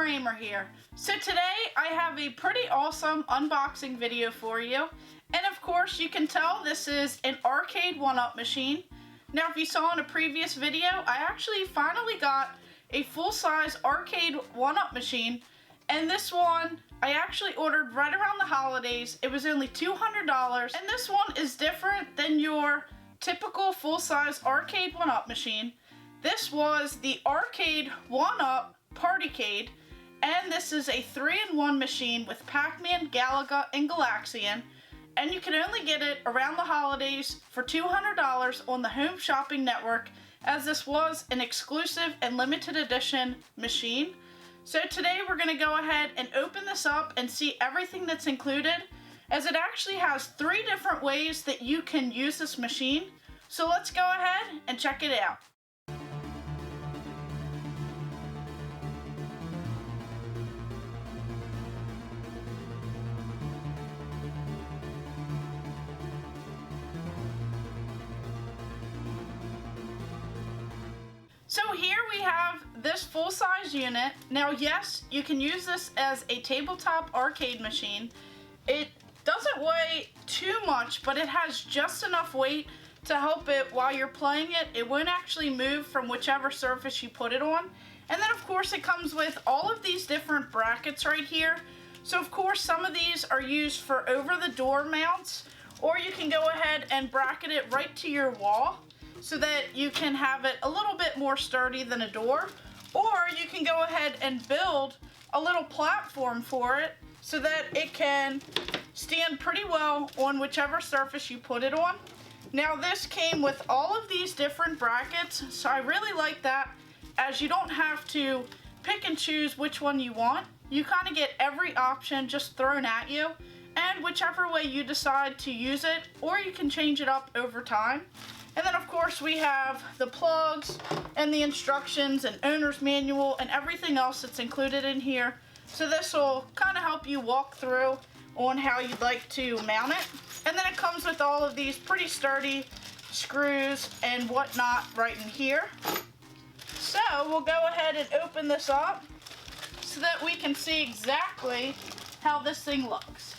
Ahmer here. So today I have a pretty awesome unboxing video for you. And of course you can tell this is an Arcade1Up machine. Now if you saw in a previous video, I actually finally got a full-size Arcade1Up machine. And this one I actually ordered right around the holidays. It was only $200. And this one is different than your typical full-size Arcade1Up machine. This was the Arcade1Up PartyCade, and this is a 3-in-1 machine with PAC-MAN, Galaga, and Galaxian, and you can only get it around the holidays for $200 on the Home Shopping Network, as this was an exclusive and limited edition machine. So today we're going to go ahead and open this up and see everything that's included, as it actually has 3 different ways that you can use this machine. So let's go ahead and check it out. So here we have this full-size unit. Now yes, you can use this as a tabletop arcade machine. It doesn't weigh too much, but it has just enough weight to help it while you're playing it. It won't actually move from whichever surface you put it on. And then of course it comes with all of these different brackets right here. So of course some of these are used for over-the-door mounts, or you can go ahead and bracket it right to your wall, so that you can have it a little bit more sturdy than a door. Or you can go ahead and build a little platform for it so that it can stand pretty well on whichever surface you put it on. Now this came with all of these different brackets, so I really like that, as you don't have to pick and choose which one you want. You kind of get every option just thrown at you, and whichever way you decide to use it, or you can change it up over time. And then of course we have the plugs and the instructions and owner's manual and everything else that's included in here. So this will kind of help you walk through on how you'd like to mount it. And then it comes with all of these pretty sturdy screws and whatnot right in here. So we'll go ahead and open this up so that we can see exactly how this thing looks.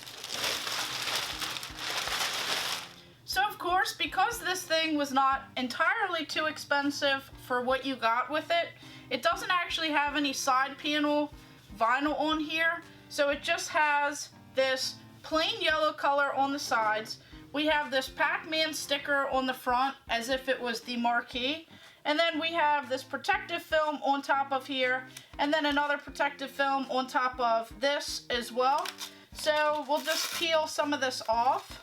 So of course, because this thing was not entirely too expensive for what you got with it, it doesn't actually have any side panel vinyl on here. So it just has this plain yellow color on the sides. We have this PAC-MAN sticker on the front as if it was the marquee. And then we have this protective film on top of here, and then another protective film on top of this as well. So we'll just peel some of this off.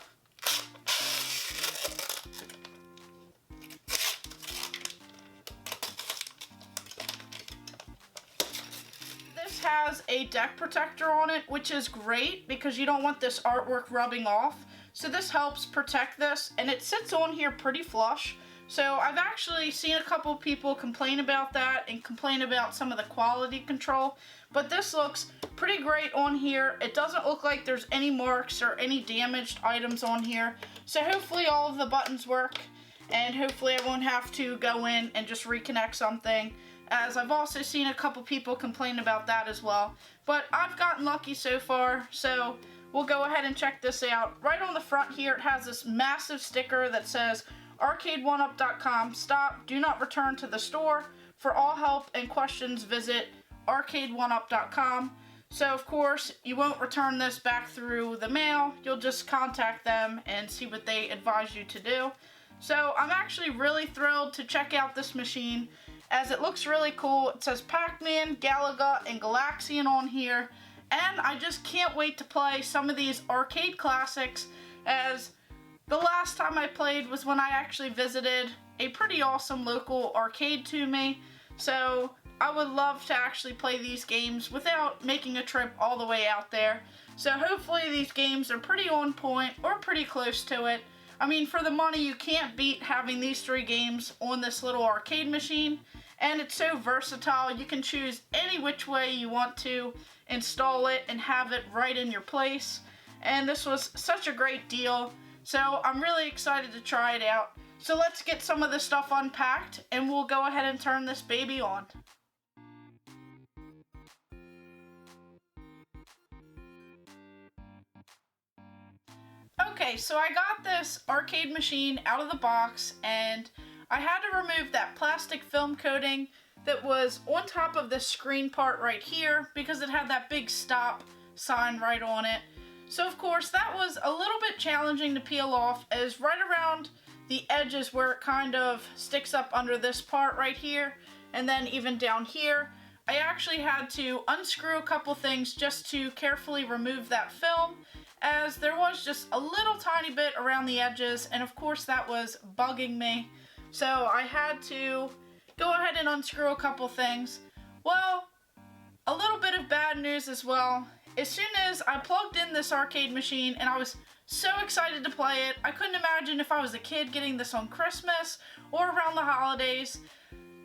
Has a deck protector on it, which is great because you don't want this artwork rubbing off. So this helps protect this, and it sits on here pretty flush. So I've actually seen a couple people complain about that and complain about some of the quality control, but this looks pretty great on here. It doesn't look like there's any marks or any damaged items on here. So hopefully all of the buttons work, and hopefully I won't have to go in and just reconnect something, as I've also seen a couple people complain about that as well. But I've gotten lucky so far, so we'll go ahead and check this out. Right on the front here, it has this massive sticker that says, Arcade1Up.com, stop, do not return to the store. For all help and questions, visit Arcade1Up.com. So of course, you won't return this back through the mail. You'll just contact them and see what they advise you to do. So I'm actually really thrilled to check out this machine, as it looks really cool. It says PAC-MAN, Galaga, and Galaxian on here, and I just can't wait to play some of these arcade classics, as the last time I played was when I actually visited a pretty awesome local arcade to me. So I would love to actually play these games without making a trip all the way out there. So hopefully these games are pretty on point or pretty close to it. I mean, for the money, you can't beat having these 3 games on this little arcade machine. And it's so versatile. You can choose any which way you want to install it and have it right in your place. And this was such a great deal. So I'm really excited to try it out. So let's get some of this stuff unpacked, and we'll go ahead and turn this baby on. Okay, so I got this arcade machine out of the box, and I had to remove that plastic film coating that was on top of this screen part right here because it had that big stop sign right on it. So of course that was a little bit challenging to peel off, as right around the edges where it kind of sticks up under this part right here, and then even down here, I actually had to unscrew a couple things just to carefully remove that film, as there was just a little tiny bit around the edges, and of course that was bugging me. So I had to go ahead and unscrew a couple things. Well, a little bit of bad news as well. As soon as I plugged in this arcade machine and I was so excited to play it, I couldn't imagine if I was a kid getting this on Christmas or around the holidays.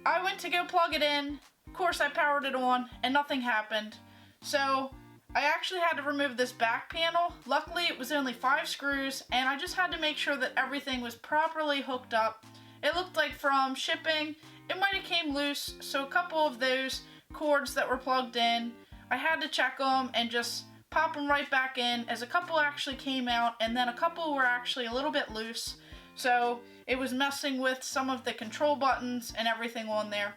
I went to go plug it in. Of course I powered it on and nothing happened. So I actually had to remove this back panel. Luckily it was only 5 screws, and I just had to make sure that everything was properly hooked up. It looked like from shipping it might have came loose, so a couple of those cords that were plugged in, I had to check them and just pop them right back in, as a couple actually came out and then a couple were actually a little bit loose, so it was messing with some of the control buttons and everything on there.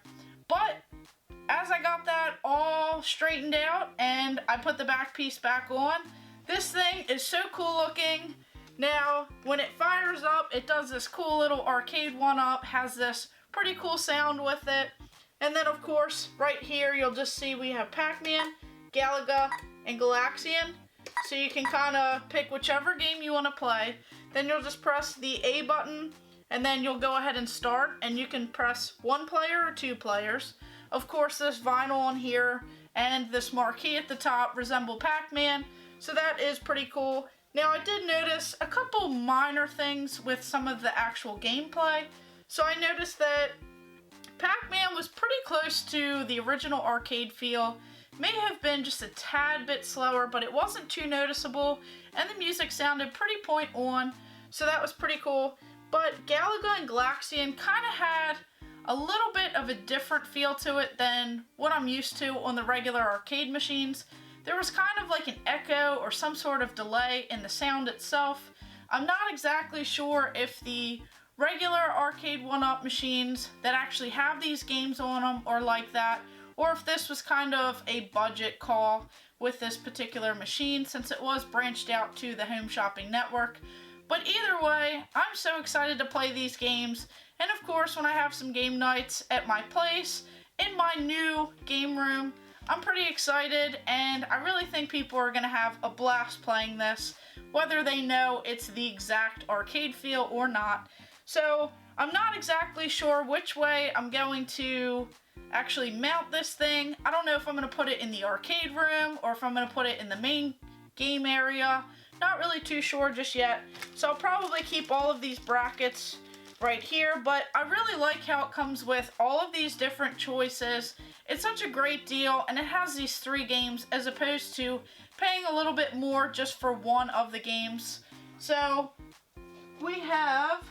But as I got that all straightened out and I put the back piece back on, this thing is so cool looking. Now when it fires up, it does this cool little Arcade1Up, has this pretty cool sound with it. And then of course right here you'll just see we have PAC-MAN, Galaga, and Galaxian. So you can kind of pick whichever game you want to play. Then you'll just press the A button and then you'll go ahead and start, and you can press 1 player or 2 players. Of course this vinyl on here and this marquee at the top resemble PAC-MAN, so that is pretty cool. Now I did notice a couple minor things with some of the actual gameplay. So I noticed that PAC-MAN was pretty close to the original arcade feel. May have been just a tad bit slower, but it wasn't too noticeable, and the music sounded pretty point on, so that was pretty cool. But Galaga and Galaxian kind of had a little bit of a different feel to it than what I'm used to on the regular arcade machines. There was kind of like an echo or some sort of delay in the sound itself. I'm not exactly sure if the regular Arcade1Up machines that actually have these games on them are like that, or if this was kind of a budget call with this particular machine, since it was branched out to the Home Shopping Network. But either way, I'm so excited to play these games, and of course when I have some game nights at my place, in my new game room, I'm pretty excited, and I really think people are going to have a blast playing this, whether they know it's the exact arcade feel or not. So I'm not exactly sure which way I'm going to actually mount this thing. I don't know if I'm going to put it in the arcade room or if I'm going to put it in the main game area. Not really too sure just yet. So I'll probably keep all of these brackets right here, but I really like how it comes with all of these different choices. It's such a great deal, and it has these 3 games as opposed to paying a little bit more just for one of the games. So we have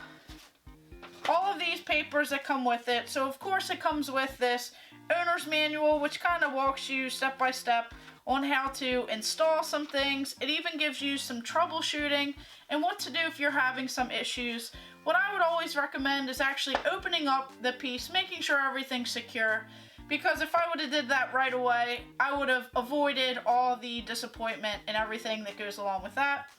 all of these papers that come with it. So of course it comes with this owner's manual, which kind of walks you step by step on how to install some things. It even gives you some troubleshooting and what to do if you're having some issues. What I would always recommend is actually opening up the piece, making sure everything's secure, because if I would have did that right away, I would have avoided all the disappointment and everything that goes along with that.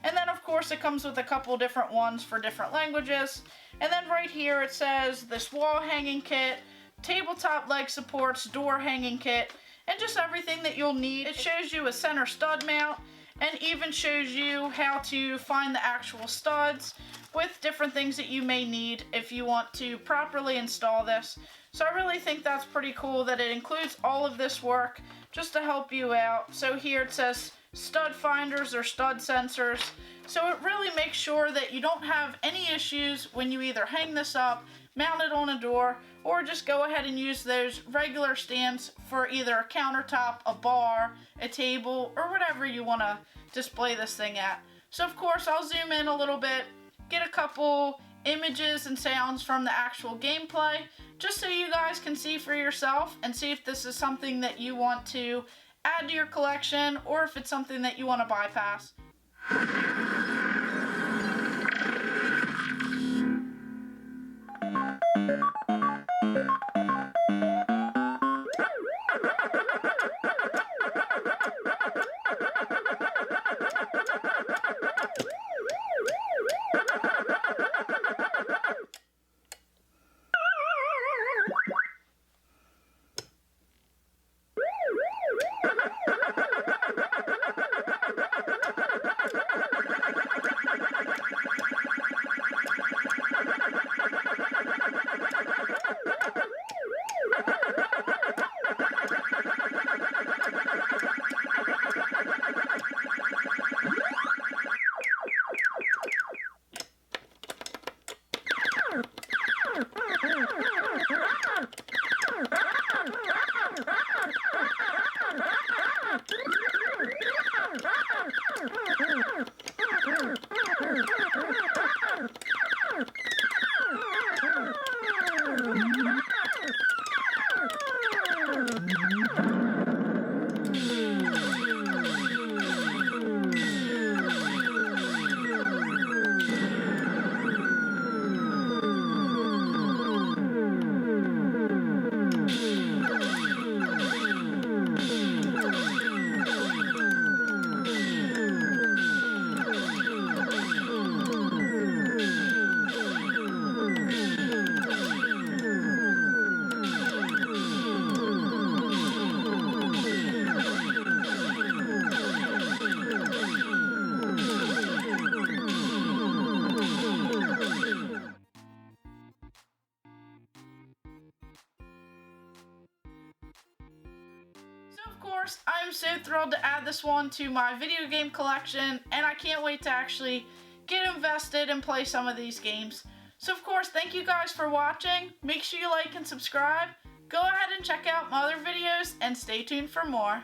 And then of course it comes with a couple different ones for different languages. And then right here it says this wall hanging kit, tabletop leg supports, door hanging kit, and just everything that you'll need. It shows you a center stud mount and even shows you how to find the actual studs with different things that you may need if you want to properly install this. So I really think that's pretty cool that it includes all of this work just to help you out. So here it says stud finders or stud sensors. So it really makes sure that you don't have any issues when you either hang this up, mount it on a door, or just go ahead and use those regular stands for either a countertop, a bar, a table, or whatever you want to display this thing at. So of course I'll zoom in a little bit, get a couple images and sounds from the actual gameplay, just so you guys can see for yourself and see if this is something that you want to add to your collection or if it's something that you want to bypass. Of course, I'm so thrilled to add this one to my video game collection, and I can't wait to actually get invested and play some of these games. So of course, thank you guys for watching. Make sure you like and subscribe. Go ahead and check out my other videos, and stay tuned for more.